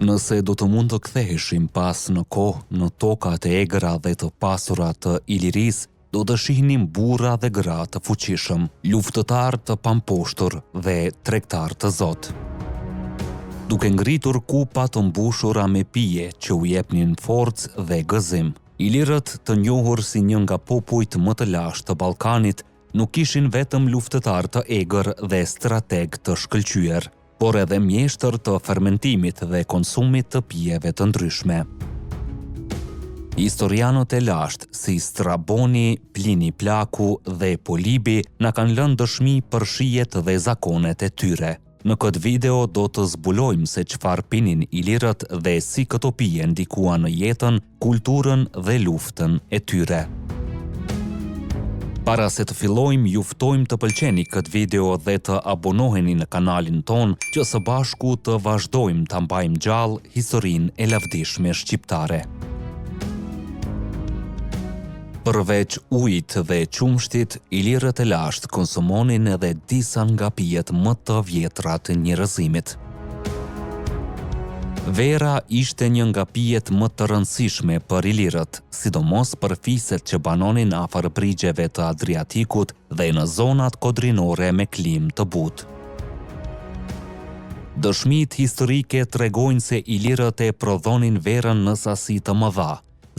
Nëse do të mund të ktheheshim pas në kohë në tokat e egra dhe të pasura të Ilirisë, do të shihnim burra dhe gra të fuqishëm, luftëtar të pamposhtur dhe tregtar të Zot. Duke ngritur kupa të mbushura me pije që u jepnin forcë dhe gëzim, ilirët të njohur si një nga popujt më të lashtë të Ballkanit nuk ishin vetëm luftëtar të egër dhe strateg të shkëlqyer, por edhe mjeshtër të fermentimit dhe konsumit të pijeve të ndryshme. Historianët e lashtë si Straboni, Plini Plaku dhe Polibi na kanë lënë dëshmi për shijet dhe zakonet e tyre. Në këtë video do të zbulojmë se çfarë pinin ilirët dhe si këto pije ndikuan në jetën, kulturën dhe luftën e tyre. Para se të fillojmë, ju ftojmë të pëlqeni këtë video dhe të abonoheni në kanalin ton, që së bashku të vazhdojmë të mbajmë gjallë historinë e lavdishme shqiptare. Përveç ujit dhe qumshtit, ilirët e lashtë konsumonin edhe disa nga pijet më të vjetra të njerëzimit. Vera ishte një nga pijet më të rëndësishme për ilirët, sidomos për fiset që banonin afër brigjeve të Adriatikut dhe në zonat kodrinore me klimë të butë. Dëshmitë historike tregojnë se ilirët e prodhonin verën në sasi të mëdha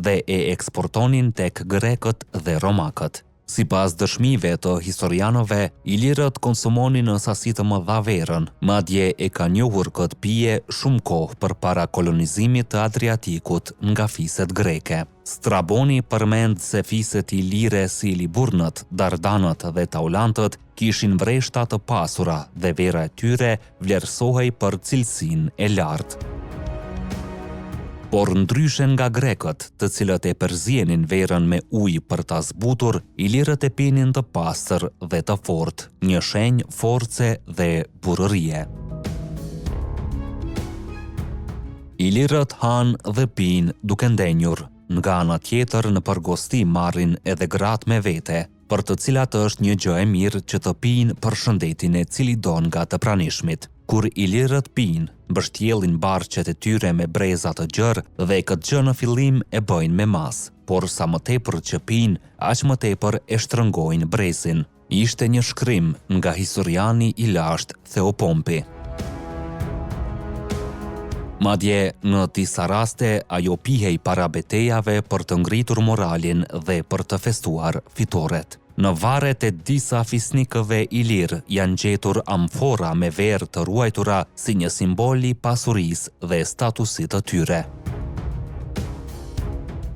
dhe e eksportonin tek grekët dhe romakët. Sipas dëshmive të historianëve, ilirët konsumonin në sasi të mëdha verën, madje e ka njohur këtë pije shumë kohë përpara kolonizimit të Adriatikut nga fiset greke. Straboni përmend se fiset ilire si Liburnët, Dardanët dhe Taulantët kishin vreshta të pasura dhe vera e tyre vlerësohej për cilësinë e lartë. Por ndryshe nga grekët, të cilët e përzienin verën me ujë për ta zbutur, ilirët e pinin të pastër dhe të fortë, një shenjë force dhe burërie. Ilirët hanë dhe pinë duke ndenjur, nga ana tjetër në përgosti marrin edhe gratë me vete, për të cilat është një gjë e mirë që të pinë për shëndetin e cili do nga të pranishmit. Kur ilirët pinë, mbështjellin barqet e tyre me breza të gjerë dhe këtë gjë në fillim e bëjnë me mas, por sa më tepër që pinë, aq më tepër e shtrëngojnë brezin. Ishte një shkrim nga historiani i lashtë Theopompi. Madje në disa raste ajo pihej para betejave për të ngritur moralin dhe për të festuar fitoret. Në varet e disa fisnikëve ilir janë gjetur amfora me verë të ruajtura si një simboli pasurisë dhe statusit të tyre.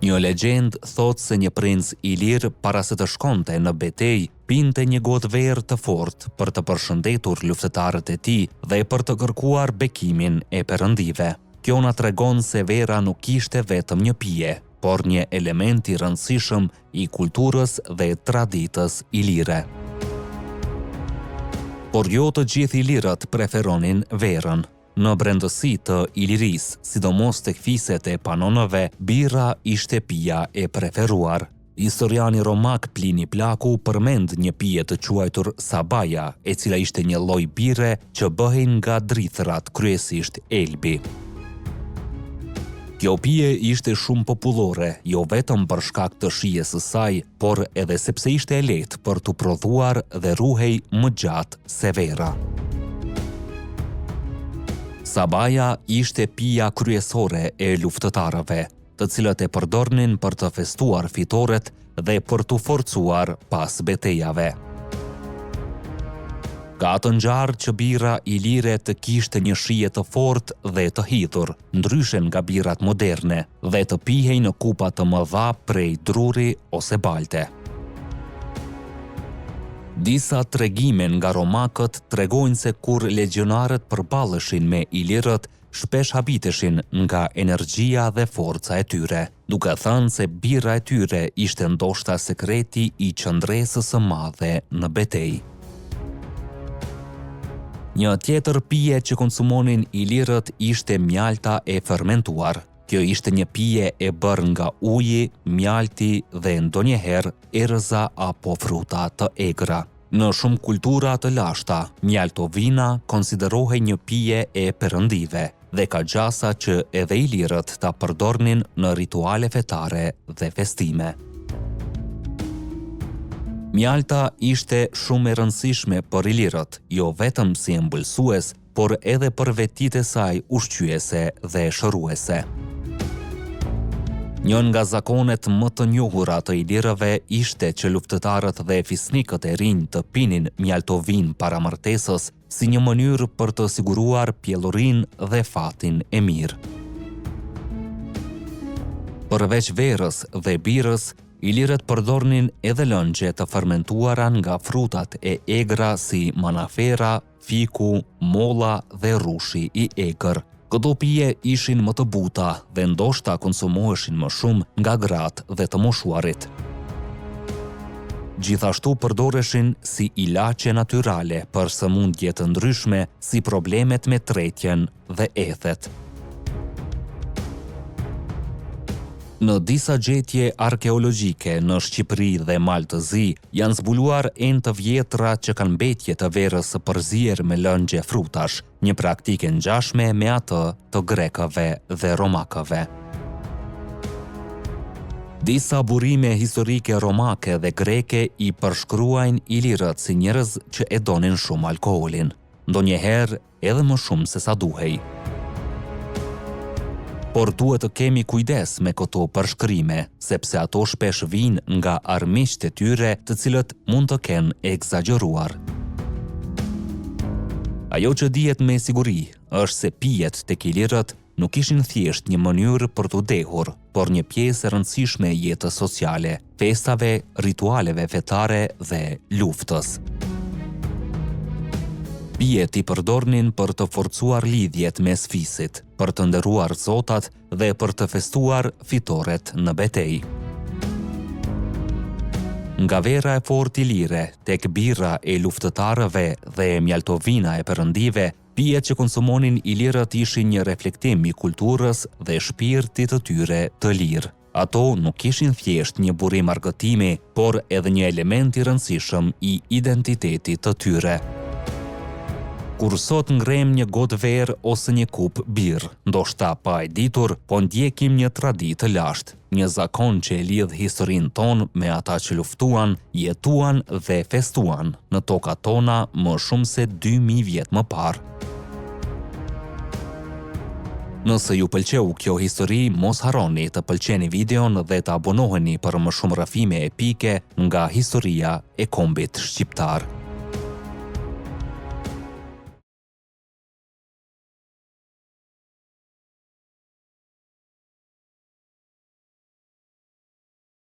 Një legjend thot se një princ ilir para se të shkonte në betejë pinte një gotë verë të fortë për të përshëndetur luftëtarët e tij dhe për të kërkuar bekimin e perëndive. Kjo na tregon se vera nuk ishte vetëm një pije, por një element i rëndësishëm i kulturës dhe traditës ilire. Por jo të gjithë ilirët preferonin verën. Në brendësi të Ilirisë, sidomos tek fiset e Panonëve, birra ishte pija e preferuar. Historiani romak Plini Plaku përmend një pije të quajtur sabaja, e cila ishte një lloj bire që bëhej nga drithërat, kryesisht elbi. Kjo pije ishte shumë popullore, jo vetëm për shkak të shijes së saj, por edhe sepse ishte e lehtë për t'u prodhuar dhe ruhej më gjatë se vera. Sabaja ishte pija kryesore e luftëtarëve, të cilët e përdornin për të festuar fitoret dhe për t'u forcuar pas betejave. Ka të ngjarë që birra ilire të kishte një shije të fortë dhe të hidhur, ndryshe nga birrat moderne, dhe të pihej në kupa të mëdha prej druri ose balte. Disa tregime nga romakët tregojnë se kur legionarët përballeshin me ilirët, shpesh habiteshin nga energjia dhe forca e tyre, duke thënë se birra e tyre ishte ndoshta sekreti i qëndresës së madhe në betejë. Një tjetër pije që konsumonin ilirët ishte mjalta e fermentuar. Kjo ishte një pije e bërë nga uji, mjalti dhe ndonjëherë erëza apo fruta të egra. Në shumë kultura të lashta, mjaltovina konsiderohej një pije e perëndive dhe ka gjasa që edhe ilirët ta përdornin në rituale fetare dhe festime. Mjalta ishte shumë e rëndësishme për ilirët, jo vetëm si ëmbëlsues, por edhe për vetitë e saj ushqyese dhe shëruese. Njën nga zakonet më të njohura të ilirëve ishte që luftëtarët dhe fisnikët e rinj të pinin mjaltovin para martesës si një mënyrë për të siguruar pjellurin dhe fatin e mirë. Përveç verës dhe birës, ilirët përdornin edhe lëngje të fermentuara nga frutat e egra si manafera, fiku, molla dhe rushi i egër. Këto pije ishin më të buta dhe ndoshta konsumoheshin më shumë nga gratë dhe të moshuarit. Gjithashtu përdoreshin si ilaçe natyrale për sëmundje të ndryshme si problemet me tretjen dhe ethet. Në disa gjetje arkeologjike në Shqipëri dhe Malë të Zi janë zbuluar enë të vjetra që kanë mbetje të verës së përzier me lëngje frutash, një praktike ngjashme me atë të grekëve dhe romakëve. Disa burime historike romake dhe greke i përshkruajnë ilirët si njerëz që e donin shumë alkoolin, ndonjëherë edhe më shumë se sa duhej. Por duhet të kemi kujdes me këto përshkrime, sepse ato shpesh vijnë nga armiqtë e tyre, të cilët mund të kenë egzageruar. Ajo që dihet me siguri është se pijet tek ilirët nuk ishin thjesht një mënyrë për të dehur, por një pjesë e rëndësishme e jetës sociale, festave, ritualeve fetare dhe luftës. Pijet i përdornin për të forcuar lidhjet mes fisit, për të nderuar zotat dhe për të festuar fitoret në betejë. Nga vera e fortë ilire tek birra e luftëtarëve dhe mjaltovina e perëndive, pijet që konsumonin ilirët ishin një reflektim i kulturës dhe shpirtit të tyre të lirë. Ato nuk ishin thjesht një burim argëtimi, por edhe një element i rëndësishëm i identitetit të tyre. Kur sot ngrem një gotë verë ose një kup birë, ndoshta pa e ditur, po ndjekim një traditë të lashtë, një zakon që e lidh historinë tonë me ata që luftuan, jetuan dhe festuan në tokat tona më shumë se 2000 vjet më parë. Nëse ju pëlqeu kjo histori, mos harroni të pëlqeni videon dhe të abonoheni për më shumë rrëfime epike nga historia e kombit shqiptar.